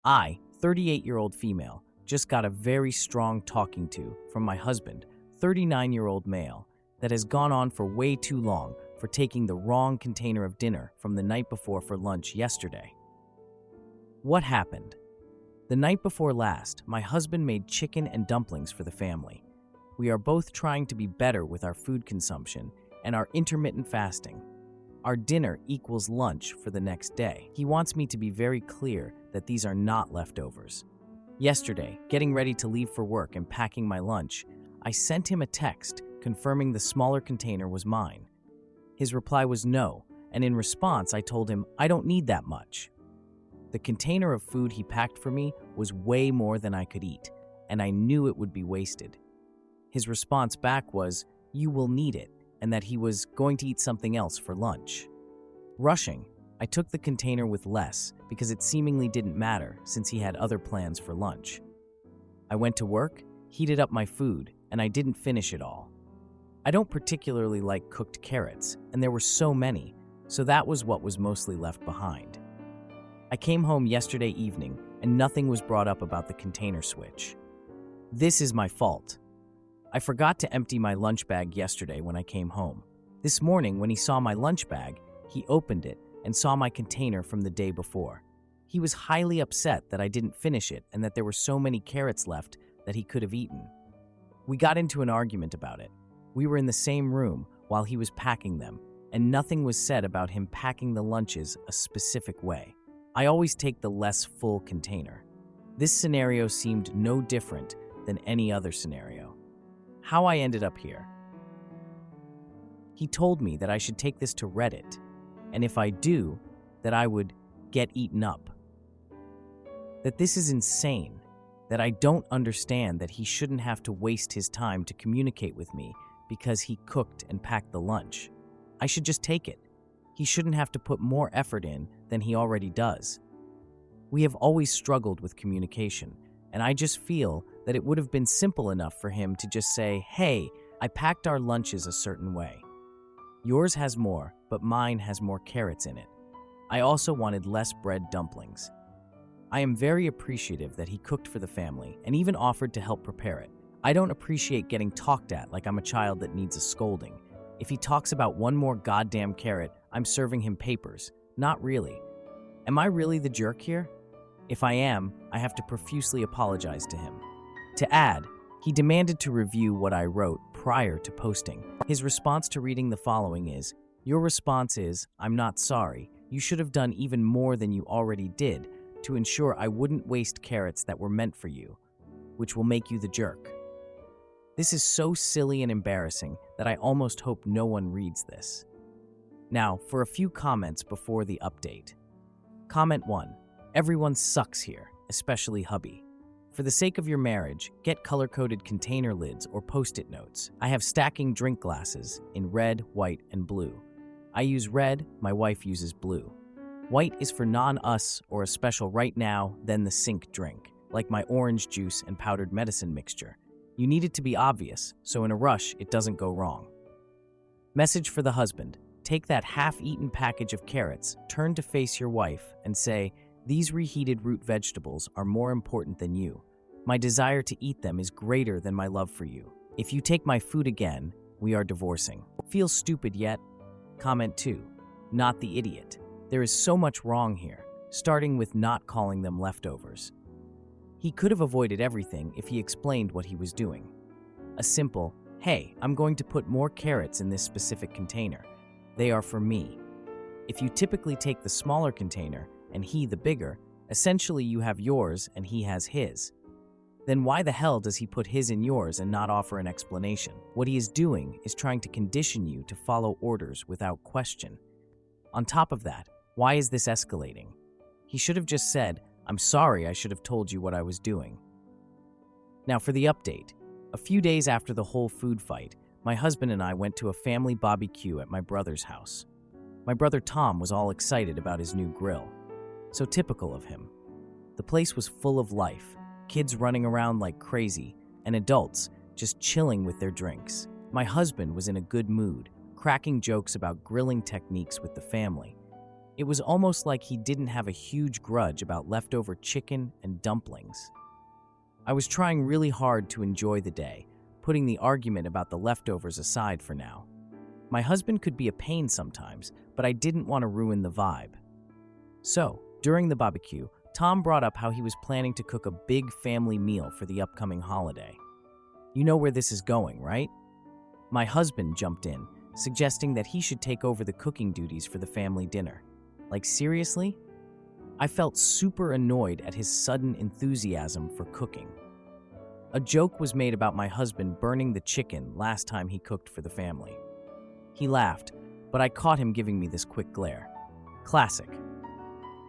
I, 38-year-old female, just got a very strong talking to from my husband, 39-year-old male, that has gone on for way too long for taking the wrong container of dinner from the night before for lunch yesterday. What happened? The night before last, my husband made chicken and dumplings for the family. We are both trying to be better with our food consumption and our intermittent fasting. Our dinner equals lunch for the next day. He wants me to be very clear that these are not leftovers. Yesterday, getting ready to leave for work and packing my lunch, I sent him a text confirming the smaller container was mine. His reply was no, and in response I told him I don't need that much. The container of food he packed for me was way more than I could eat, and I knew it would be wasted. His response back was, "You will need it," and that he was going to eat something else for lunch. Rushing, I took the container with less because it seemingly didn't matter since he had other plans for lunch. I went to work, heated up my food, and I didn't finish it all. I don't particularly like cooked carrots, and there were so many, so that was what was mostly left behind. I came home yesterday evening, and nothing was brought up about the container switch. This is my fault. I forgot to empty my lunch bag yesterday when I came home. This morning, when he saw my lunch bag, he opened it and saw my container from the day before. He was highly upset that I didn't finish it and that there were so many carrots left that he could have eaten. We got into an argument about it. We were in the same room while he was packing them, and nothing was said about him packing the lunches a specific way. I always take the less full container. This scenario seemed no different than any other scenario. How I ended up here. He told me that I should take this to Reddit, and if I do, that I would get eaten up. That this is insane, that I don't understand that he shouldn't have to waste his time to communicate with me because he cooked and packed the lunch. I should just take it. He shouldn't have to put more effort in than he already does. We have always struggled with communication, and I just feel that it would have been simple enough for him to just say, "Hey, I packed our lunches a certain way. Yours has more, but mine has more carrots in it. I also wanted less bread dumplings." I am very appreciative that he cooked for the family and even offered to help prepare it. I don't appreciate getting talked at like I'm a child that needs a scolding. If he talks about one more goddamn carrot, I'm serving him papers. Not really. Am I really the jerk here? If I am, I have to profusely apologize to him. To add, he demanded to review what I wrote prior to posting. His response to reading the following is, "Your response is, 'I'm not sorry. You should have done even more than you already did to ensure I wouldn't waste carrots that were meant for you, which will make you the jerk.'" This is so silly and embarrassing that I almost hope no one reads this. Now, for a few comments before the update. Comment 1. Everyone sucks here, especially hubby. For the sake of your marriage, get color-coded container lids or post-it notes. I have stacking drink glasses in red, white, and blue. I use red, my wife uses blue. White is for non-us or a special right now, then the sink drink, like my orange juice and powdered medicine mixture. You need it to be obvious, so in a rush, it doesn't go wrong. Message for the husband. Take that half-eaten package of carrots, turn to face your wife, and say, "These reheated root vegetables are more important than you. My desire to eat them is greater than my love for you. If you take my food again, we are divorcing." Feel stupid yet? Comment 2. Not the idiot. There is so much wrong here, starting with not calling them leftovers. He could have avoided everything if he explained what he was doing. A simple, "Hey, I'm going to put more carrots in this specific container. They are for me." If you typically take the smaller container and he the bigger, essentially you have yours and he has his. Then why the hell does he put his in yours and not offer an explanation? What he is doing is trying to condition you to follow orders without question. On top of that, why is this escalating? He should have just said, "I'm sorry, I should have told you what I was doing." Now for the update. A few days after the whole food fight, my husband and I went to a family barbecue at my brother's house. My brother Tom was all excited about his new grill. So typical of him. The place was full of life, kids running around like crazy, and adults just chilling with their drinks. My husband was in a good mood, cracking jokes about grilling techniques with the family. It was almost like he didn't have a huge grudge about leftover chicken and dumplings. I was trying really hard to enjoy the day, putting the argument about the leftovers aside for now. My husband could be a pain sometimes, but I didn't want to ruin the vibe. So, during the barbecue, Tom brought up how he was planning to cook a big family meal for the upcoming holiday. You know where this is going, right? My husband jumped in, suggesting that he should take over the cooking duties for the family dinner. Like, seriously? I felt super annoyed at his sudden enthusiasm for cooking. A joke was made about my husband burning the chicken last time he cooked for the family. He laughed, but I caught him giving me this quick glare. Classic.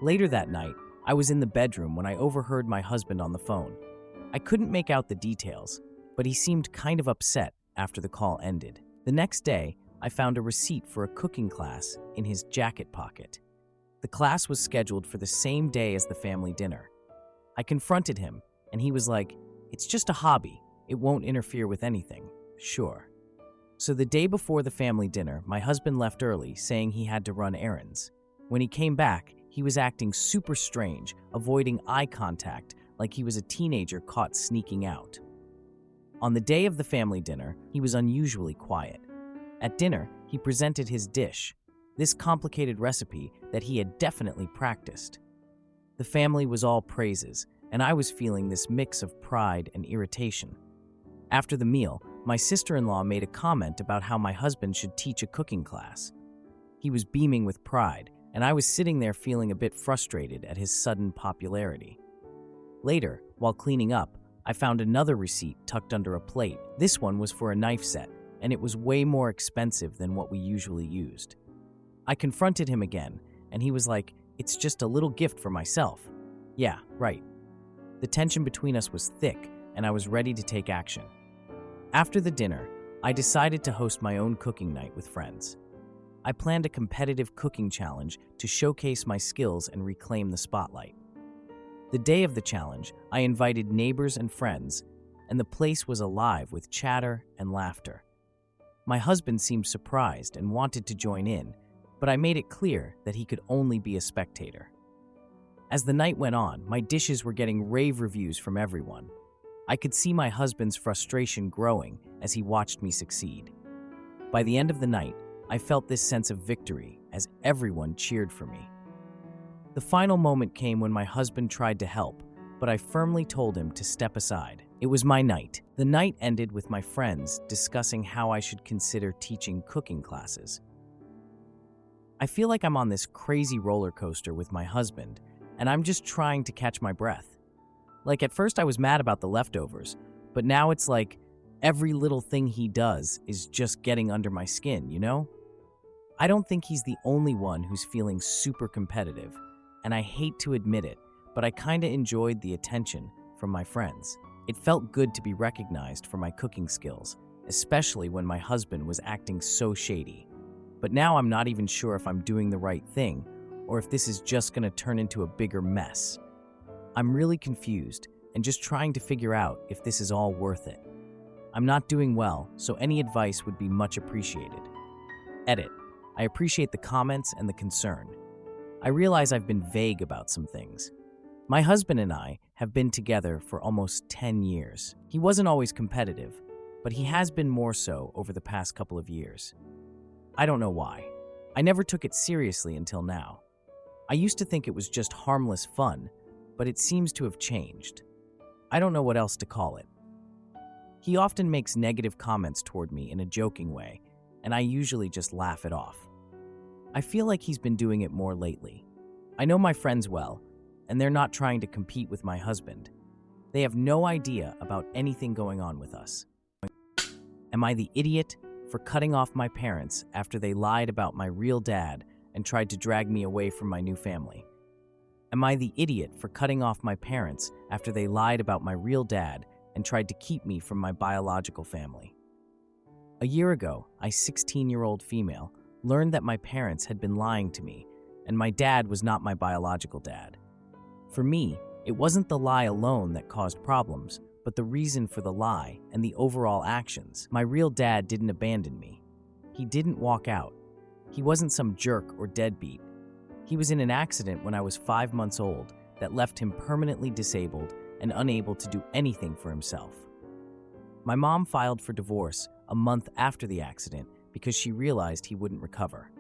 Later that night, I was in the bedroom when I overheard my husband on the phone. I couldn't make out the details, but he seemed kind of upset after the call ended. The next day, I found a receipt for a cooking class in his jacket pocket. The class was scheduled for the same day as the family dinner. I confronted him, and he was like, "It's just a hobby. It won't interfere with anything." Sure. So the day before the family dinner, my husband left early, saying he had to run errands. When he came back, he was acting super strange, avoiding eye contact like he was a teenager caught sneaking out. On the day of the family dinner, he was unusually quiet. At dinner, he presented his dish, this complicated recipe that he had definitely practiced. The family was all praises, and I was feeling this mix of pride and irritation. After the meal, my sister-in-law made a comment about how my husband should teach a cooking class. He was beaming with pride, and I was sitting there feeling a bit frustrated at his sudden popularity. Later, while cleaning up, I found another receipt tucked under a plate. This one was for a knife set, and it was way more expensive than what we usually used. I confronted him again, and he was like, "It's just a little gift for myself." Yeah, right. The tension between us was thick, and I was ready to take action. After the dinner, I decided to host my own cooking night with friends. I planned a competitive cooking challenge to showcase my skills and reclaim the spotlight. The day of the challenge, I invited neighbors and friends, and the place was alive with chatter and laughter. My husband seemed surprised and wanted to join in, but I made it clear that he could only be a spectator. As the night went on, my dishes were getting rave reviews from everyone. I could see my husband's frustration growing as he watched me succeed. By the end of the night, I felt this sense of victory as everyone cheered for me. The final moment came when my husband tried to help, but I firmly told him to step aside. It was my night. The night ended with my friends discussing how I should consider teaching cooking classes. I feel like I'm on this crazy roller coaster with my husband, and I'm just trying to catch my breath. Like, at first I was mad about the leftovers, but now it's like every little thing he does is just getting under my skin, you know? I don't think he's the only one who's feeling super competitive, and I hate to admit it, but I kinda enjoyed the attention from my friends. It felt good to be recognized for my cooking skills, especially when my husband was acting so shady. But now I'm not even sure if I'm doing the right thing, or if this is just gonna turn into a bigger mess. I'm really confused, and just trying to figure out if this is all worth it. I'm not doing well, so any advice would be much appreciated. Edit. I appreciate the comments and the concern. I realize I've been vague about some things. My husband and I have been together for almost 10 years. He wasn't always competitive, but he has been more so over the past couple of years. I don't know why. I never took it seriously until now. I used to think it was just harmless fun, but it seems to have changed. I don't know what else to call it. He often makes negative comments toward me in a joking way, and I usually just laugh it off. I feel like he's been doing it more lately. I know my friends well, and they're not trying to compete with my husband. They have no idea about anything going on with us. Am I the idiot for cutting off my parents after they lied about my real dad and tried to drag me away from my new family? Am I the idiot for cutting off my parents after they lied about my real dad and tried to keep me from my biological family? A year ago, I, 16-year-old female, learned that my parents had been lying to me, and my dad was not my biological dad. For me, it wasn't the lie alone that caused problems, but the reason for the lie and the overall actions. My real dad didn't abandon me. He didn't walk out. He wasn't some jerk or deadbeat. He was in an accident when I was 5 months old that left him permanently disabled and unable to do anything for himself. My mom filed for divorce a month after the accident because she realized he wouldn't recover.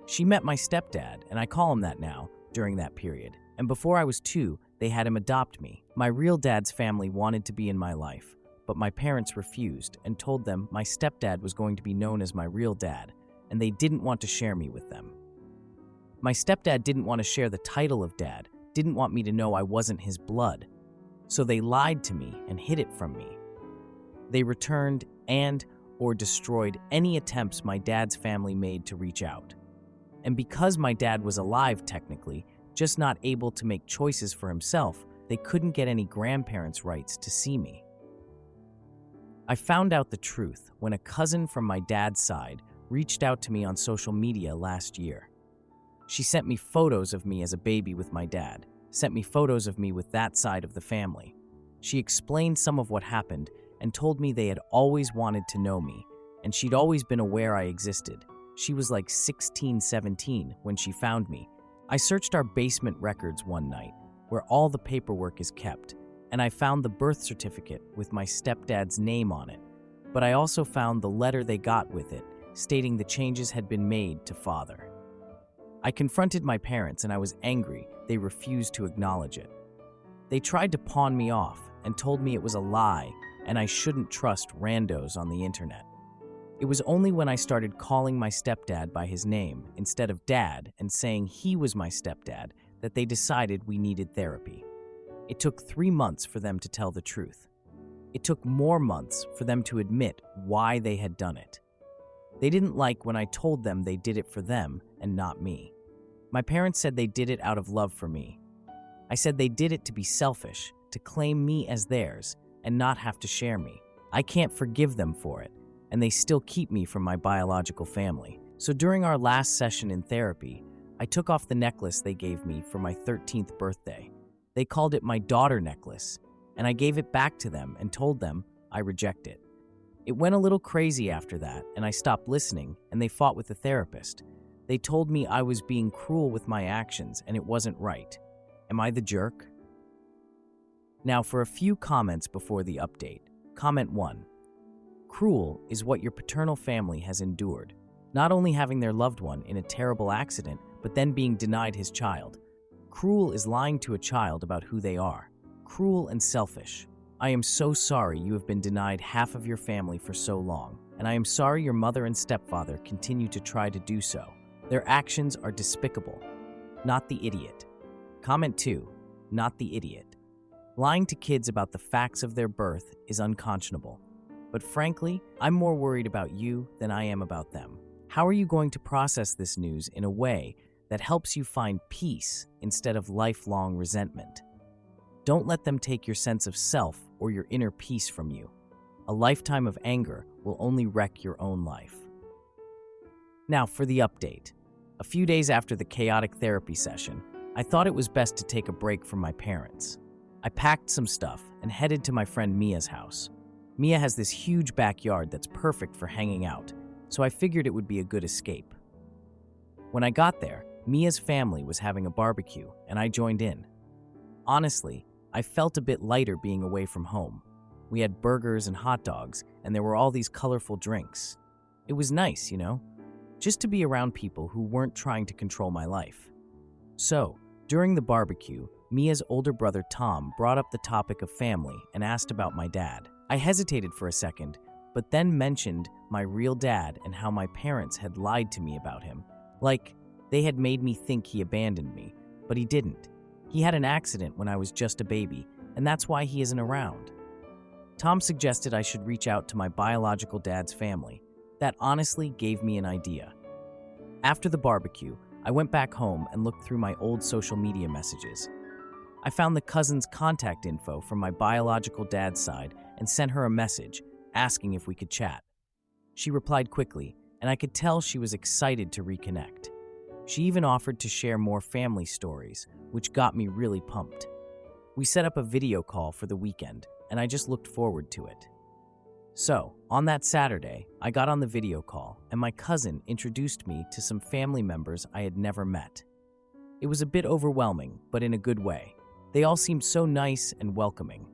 She met my stepdad, and I call him that now, during that period. And before I was 2, they had him adopt me. My real dad's family wanted to be in my life, but my parents refused and told them my stepdad was going to be known as my real dad, and they didn't want to share me with them. My stepdad didn't want to share the title of dad, didn't want me to know I wasn't his blood, so they lied to me and hid it from me. They returned or destroyed any attempts my dad's family made to reach out. And because my dad was alive technically, just not able to make choices for himself, they couldn't get any grandparents' rights to see me. I found out the truth when a cousin from my dad's side reached out to me on social media last year. She sent me photos of me as a baby with my dad, sent me photos of me with that side of the family. She explained some of what happened and told me they had always wanted to know me, and she'd always been aware I existed. She was like 16, 17 when she found me. I searched our basement records one night, where all the paperwork is kept, and I found the birth certificate with my stepdad's name on it. But I also found the letter they got with it, stating the changes had been made to father. I confronted my parents and I was angry they refused to acknowledge it. They tried to pawn me off and told me it was a lie and I shouldn't trust randos on the internet. It was only when I started calling my stepdad by his name instead of dad and saying he was my stepdad that they decided we needed therapy. It took 3 months for them to tell the truth. It took more months for them to admit why they had done it. They didn't like when I told them they did it for them and not me. My parents said they did it out of love for me. I said they did it to be selfish, to claim me as theirs and not have to share me. I can't forgive them for it, and they still keep me from my biological family. So during our last session in therapy, I took off the necklace they gave me for my 13th birthday. They called it my daughter necklace, and I gave it back to them and told them I reject it. It went a little crazy after that, and I stopped listening, and they fought with the therapist. They told me I was being cruel with my actions, and it wasn't right. Am I the jerk? Now for a few comments before the update. Comment 1. Cruel is what your paternal family has endured. Not only having their loved one in a terrible accident, but then being denied his child. Cruel is lying to a child about who they are. Cruel and selfish. I am so sorry you have been denied half of your family for so long, and I am sorry your mother and stepfather continue to try to do so. Their actions are despicable. Not the idiot. Comment 2. Not the idiot. Lying to kids about the facts of their birth is unconscionable. But frankly, I'm more worried about you than I am about them. How are you going to process this news in a way that helps you find peace instead of lifelong resentment? Don't let them take your sense of self or your inner peace from you. A lifetime of anger will only wreck your own life. Now for the update. A few days after the chaotic therapy session, I thought it was best to take a break from my parents. I packed some stuff and headed to my friend Mia's house. Mia has this huge backyard that's perfect for hanging out, so I figured it would be a good escape. When I got there, Mia's family was having a barbecue, and I joined in. Honestly, I felt a bit lighter being away from home. We had burgers and hot dogs, and there were all these colorful drinks. It was nice, you know, just to be around people who weren't trying to control my life. So, during the barbecue, Mia's older brother Tom brought up the topic of family and asked about my dad. I hesitated for a second, but then mentioned my real dad and how my parents had lied to me about him. Like, they had made me think he abandoned me, but he didn't. He had an accident when I was just a baby, and that's why he isn't around. Tom suggested I should reach out to my biological dad's family. That honestly gave me an idea. After the barbecue, I went back home and looked through my old social media messages. I found the cousin's contact info from my biological dad's side and sent her a message asking if we could chat. She replied quickly, and I could tell she was excited to reconnect. She even offered to share more family stories, which got me really pumped. We set up a video call for the weekend, and I just looked forward to it. So, on that Saturday, I got on the video call, and my cousin introduced me to some family members I had never met. It was a bit overwhelming, but in a good way. They all seemed so nice and welcoming.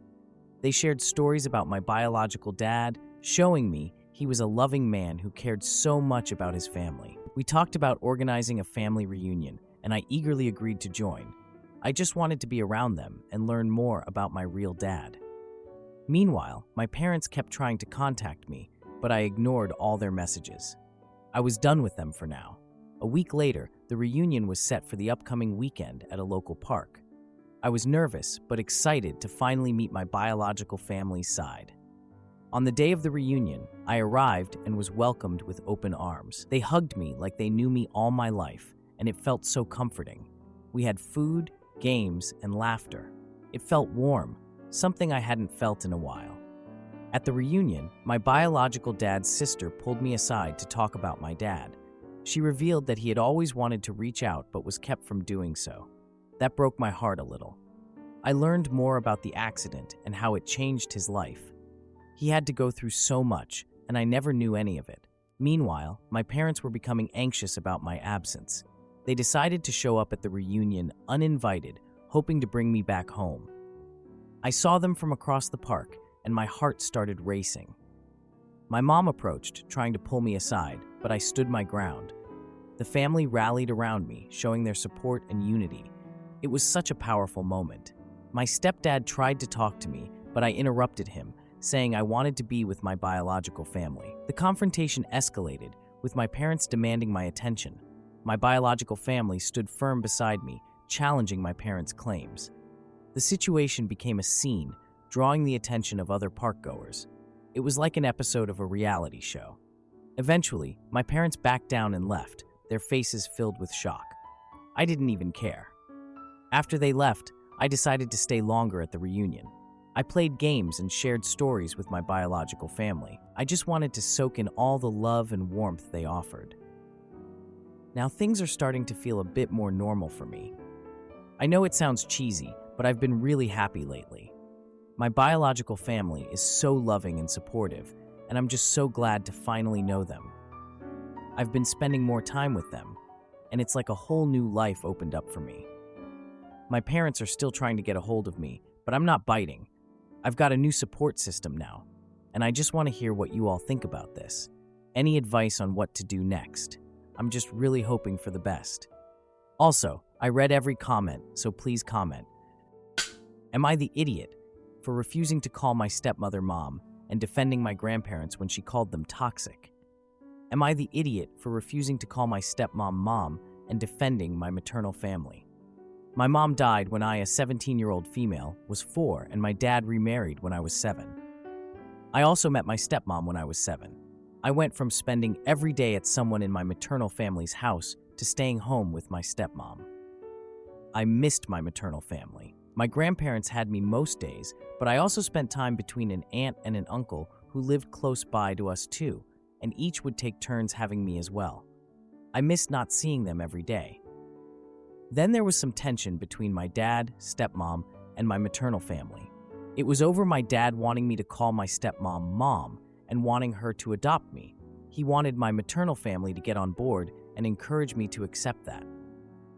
They shared stories about my biological dad, showing me he was a loving man who cared so much about his family. We talked about organizing a family reunion, and I eagerly agreed to join. I just wanted to be around them and learn more about my real dad. Meanwhile, my parents kept trying to contact me, but I ignored all their messages. I was done with them for now. A week later, the reunion was set for the upcoming weekend at a local park. I was nervous, but excited to finally meet my biological family's side. On the day of the reunion, I arrived and was welcomed with open arms. They hugged me like they knew me all my life, and it felt so comforting. We had food, games, and laughter. It felt warm, something I hadn't felt in a while. At the reunion, my biological dad's sister pulled me aside to talk about my dad. She revealed that he had always wanted to reach out but was kept from doing so. That broke my heart a little. I learned more about the accident and how it changed his life. He had to go through so much, and I never knew any of it. Meanwhile, my parents were becoming anxious about my absence. They decided to show up at the reunion uninvited, hoping to bring me back home. I saw them from across the park, and my heart started racing. My mom approached, trying to pull me aside, but I stood my ground. The family rallied around me, showing their support and unity. It was such a powerful moment. My stepdad tried to talk to me, but I interrupted him, saying I wanted to be with my biological family. The confrontation escalated, with my parents demanding my attention. My biological family stood firm beside me, challenging my parents' claims. The situation became a scene, drawing the attention of other parkgoers. It was like an episode of a reality show. Eventually, my parents backed down and left, their faces filled with shock. I didn't even care. After they left, I decided to stay longer at the reunion. I played games and shared stories with my biological family. I just wanted to soak in all the love and warmth they offered. Now things are starting to feel a bit more normal for me. I know it sounds cheesy, but I've been really happy lately. My biological family is so loving and supportive, and I'm just so glad to finally know them. I've been spending more time with them, and it's like a whole new life opened up for me. My parents are still trying to get a hold of me, but I'm not biting. I've got a new support system now, and I just want to hear what you all think about this. Any advice on what to do next? I'm just really hoping for the best. Also, I read every comment, so please comment. Am I the idiot for refusing to call my stepmother mom and defending my grandparents when she called them toxic? Am I the idiot for refusing to call my stepmom mom and defending my maternal family? My mom died when I, a 17-year-old female, was 4, and my dad remarried when I was 7. I also met my stepmom when I was 7. I went from spending every day at someone in my maternal family's house to staying home with my stepmom. I missed my maternal family. My grandparents had me most days, but I also spent time between an aunt and an uncle who lived close by to us too, and each would take turns having me as well. I missed not seeing them every day. Then there was some tension between my dad, stepmom, and my maternal family. It was over my dad wanting me to call my stepmom mom and wanting her to adopt me. He wanted my maternal family to get on board and encourage me to accept that.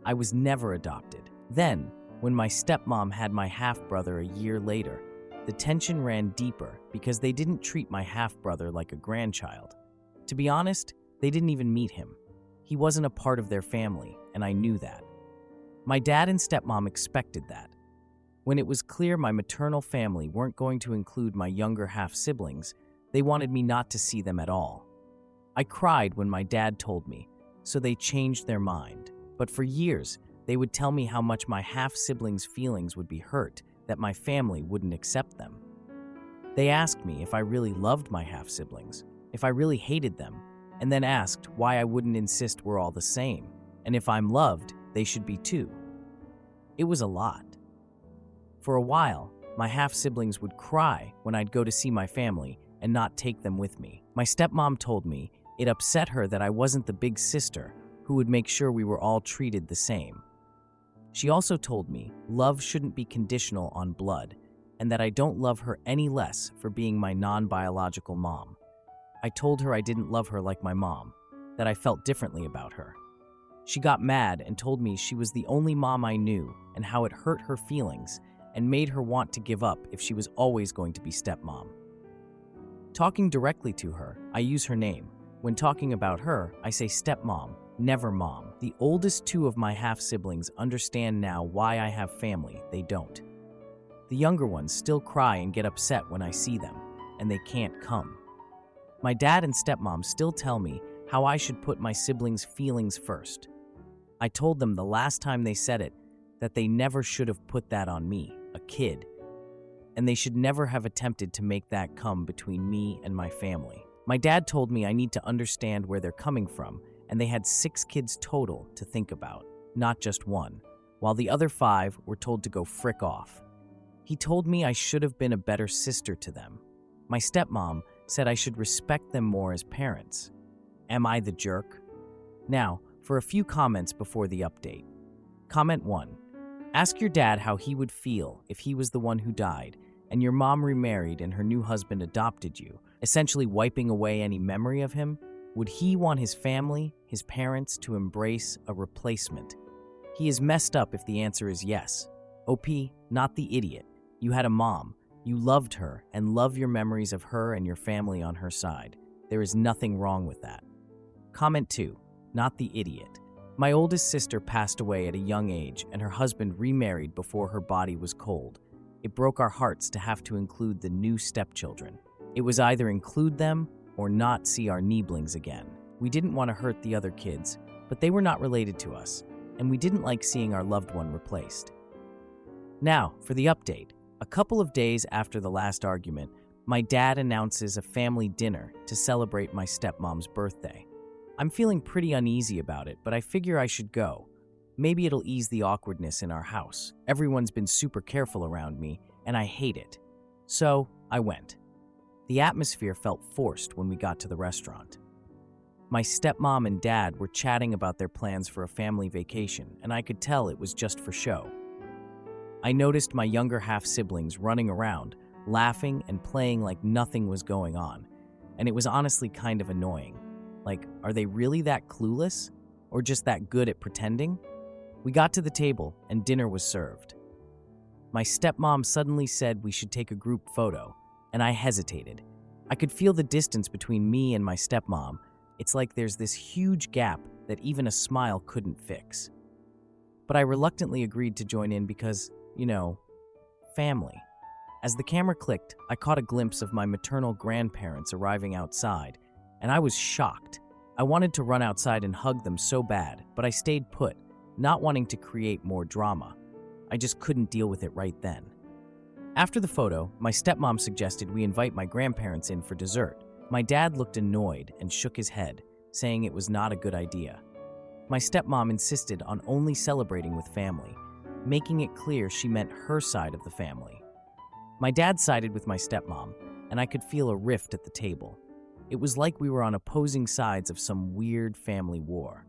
I was never adopted. Then, when my stepmom had my half-brother a year later, the tension ran deeper because they didn't treat my half-brother like a grandchild. To be honest, they didn't even meet him. He wasn't a part of their family, and I knew that. My dad and stepmom expected that. When it was clear my maternal family weren't going to include my younger half-siblings, they wanted me not to see them at all. I cried when my dad told me, so they changed their mind. But for years, they would tell me how much my half-siblings' feelings would be hurt that my family wouldn't accept them. They asked me if I really loved my half-siblings, if I really hated them, and then asked why I wouldn't insist we're all the same, and if I'm loved, they should be too. It was a lot. For a while, my half-siblings would cry when I'd go to see my family and not take them with me. My stepmom told me it upset her that I wasn't the big sister who would make sure we were all treated the same. She also told me love shouldn't be conditional on blood and that I don't love her any less for being my non-biological mom. I told her I didn't love her like my mom, that I felt differently about her. She got mad and told me she was the only mom I knew and how it hurt her feelings and made her want to give up if she was always going to be stepmom. Talking directly to her, I use her name. When talking about her, I say stepmom, never mom. The oldest two of my half-siblings understand now why I have family, they don't. The younger ones still cry and get upset when I see them, and they can't come. My dad and stepmom still tell me how I should put my siblings' feelings first. I told them the last time they said it that they never should have put that on me, a kid, and they should never have attempted to make that come between me and my family. My dad told me I need to understand where they're coming from, and they had 6 kids total to think about, not just one, while the other 5 were told to go frick off. He told me I should have been a better sister to them. My stepmom said I should respect them more as parents. Am I the jerk? Now, for a few comments before the update. Comment 1. Ask your dad how he would feel if he was the one who died and your mom remarried and her new husband adopted you, essentially wiping away any memory of him. Would he want his family, his parents, to embrace a replacement? He is messed up if the answer is yes. OP, not the idiot. You had a mom. You loved her and love your memories of her and your family on her side. There is nothing wrong with that. Comment 2. Not the idiot. My oldest sister passed away at a young age and her husband remarried before her body was cold. It broke our hearts to have to include the new stepchildren. It was either include them or not see our Nieblings again. We didn't want to hurt the other kids, but they were not related to us, and we didn't like seeing our loved one replaced. Now, for the update. A couple of days after the last argument, my dad announces a family dinner to celebrate my stepmom's birthday. I'm feeling pretty uneasy about it, but I figure I should go. Maybe it'll ease the awkwardness in our house. Everyone's been super careful around me, and I hate it. So, I went. The atmosphere felt forced when we got to the restaurant. My stepmom and dad were chatting about their plans for a family vacation, and I could tell it was just for show. I noticed my younger half-siblings running around, laughing and playing like nothing was going on, and it was honestly kind of annoying. Like, are they really that clueless? Or just that good at pretending? We got to the table, and dinner was served. My stepmom suddenly said we should take a group photo, and I hesitated. I could feel the distance between me and my stepmom. It's like there's this huge gap that even a smile couldn't fix. But I reluctantly agreed to join in because, family. As the camera clicked, I caught a glimpse of my maternal grandparents arriving outside, and I was shocked. I wanted to run outside and hug them so bad, but I stayed put, not wanting to create more drama. I just couldn't deal with it right then. After the photo, my stepmom suggested we invite my grandparents in for dessert. My dad looked annoyed and shook his head, saying it was not a good idea. My stepmom insisted on only celebrating with family, making it clear she meant her side of the family. My dad sided with my stepmom, and I could feel a rift at the table. It was like we were on opposing sides of some weird family war.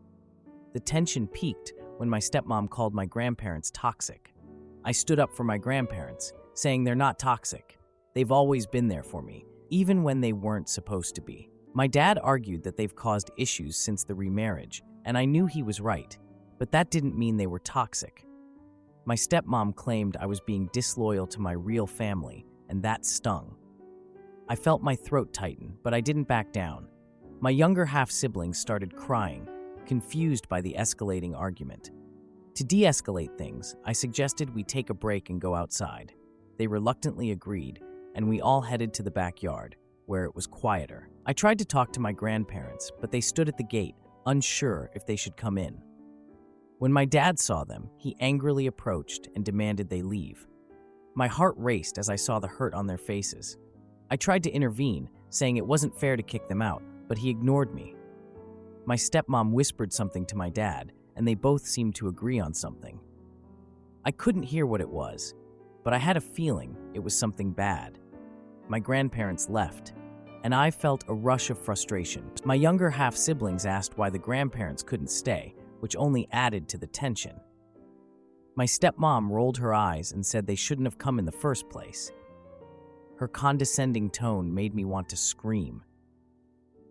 The tension peaked when my stepmom called my grandparents toxic. I stood up for my grandparents, saying they're not toxic. They've always been there for me, even when they weren't supposed to be. My dad argued that they've caused issues since the remarriage, and I knew he was right, but that didn't mean they were toxic. My stepmom claimed I was being disloyal to my real family, and that stung. I felt my throat tighten, but I didn't back down. My younger half-siblings started crying, confused by the escalating argument. To de-escalate things, I suggested we take a break and go outside. They reluctantly agreed, and we all headed to the backyard, where it was quieter. I tried to talk to my grandparents, but they stood at the gate, unsure if they should come in. When my dad saw them, he angrily approached and demanded they leave. My heart raced as I saw the hurt on their faces. I tried to intervene, saying it wasn't fair to kick them out, but he ignored me. My stepmom whispered something to my dad, and they both seemed to agree on something. I couldn't hear what it was, but I had a feeling it was something bad. My grandparents left, and I felt a rush of frustration. My younger half-siblings asked why the grandparents couldn't stay, which only added to the tension. My stepmom rolled her eyes and said they shouldn't have come in the first place. Her condescending tone made me want to scream.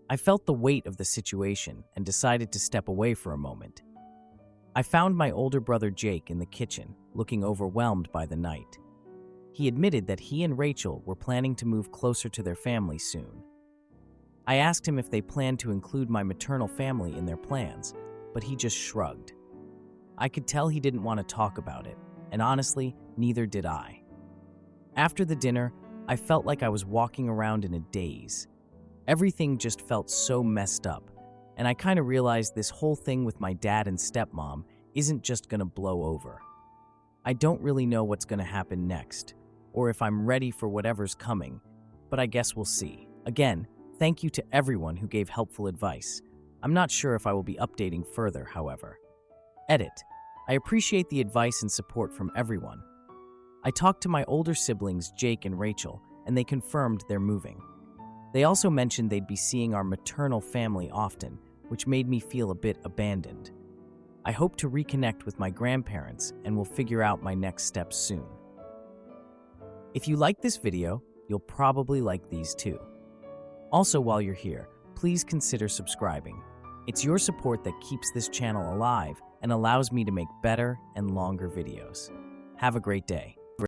I felt the weight of the situation and decided to step away for a moment. I found my older brother Jake in the kitchen, looking overwhelmed by the night. He admitted that he and Rachel were planning to move closer to their family soon. I asked him if they planned to include my maternal family in their plans, but he just shrugged. I could tell he didn't want to talk about it, and honestly, neither did I. After the dinner, I felt like I was walking around in a daze. Everything just felt so messed up, and I kind of realized this whole thing with my dad and stepmom isn't just going to blow over. I don't really know what's going to happen next, or if I'm ready for whatever's coming, but I guess we'll see. Again, thank you to everyone who gave helpful advice. I'm not sure if I will be updating further, however. Edit. I appreciate the advice and support from everyone. I talked to my older siblings, Jake and Rachel, and they confirmed they're moving. They also mentioned they'd be seeing our maternal family often, which made me feel a bit abandoned. I hope to reconnect with my grandparents and will figure out my next steps soon. If you like this video, you'll probably like these too. Also, while you're here, please consider subscribing. It's your support that keeps this channel alive and allows me to make better and longer videos. Have a great day.